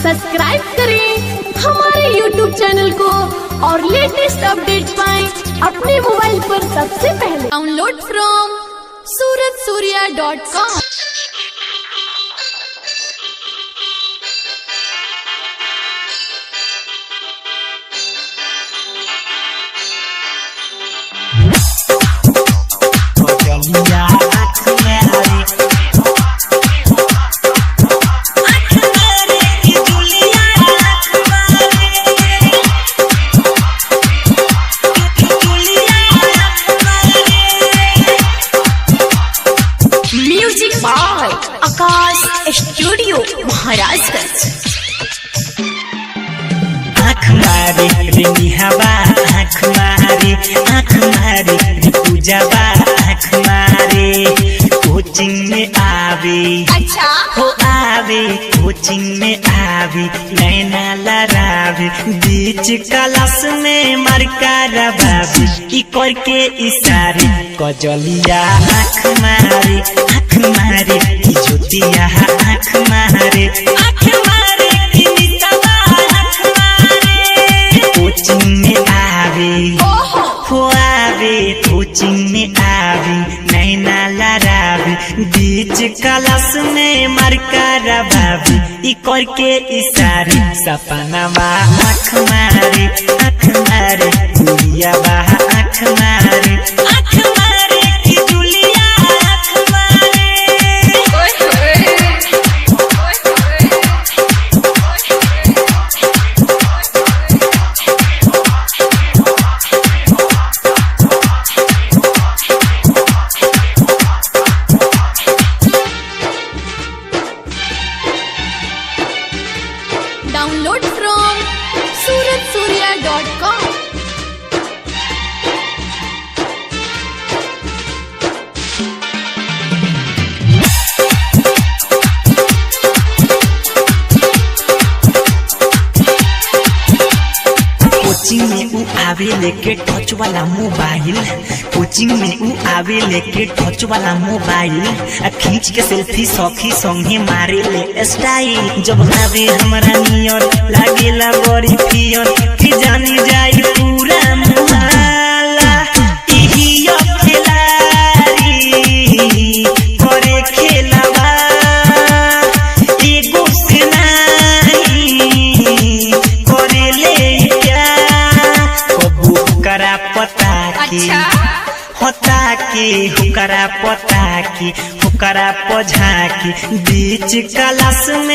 Subscribe करें हमारे YouTube channel को और लेटेस्ट अपडेट पाएं अपने मोबाइल पर सबसे पहले। Download from suratsurya.com। Music by Akash studio Maharajganj. आँख मारे रे निहावा, आँख मारे रे पूजावा, आँख मारे कोचिंग में आवे। अच्छा हो आवे कोचिंग में आवे, नैना लड़ावे, बीच क्लास में मरका रबावे, ई करके इशारे कजलिया आँख मारे की ज्योतिया आँख मारे की निशावा आँख मारे। कोचिंग में आवे हो आवे कोचिंग में आवे, नैना लड़ावे, बीच क्लास में मरका रबावे, ई करके इशारे सपनावा आँख मारे दुनिया बा आँख मारे की दुनिया आँख मारे। Download from suratsurya.com। कोचिंग में ऊ आवे लेके टच वाला मोबाइल, कोचिंग में ऊ आवे लेके टच वाला मोबाइल, खींच के सेल्फी सखी संगे मारे ले स्टाइल। जब आवे हमरा नियर लागेला बड़ी पियर, कि जानी जाई पूरा मोहल्ला, इही खिलाड़ी करे खेलवा एगो से नहीं करे ले करा पता की होता की हुकरा पता की हुकरा पझा की बीच क्लास में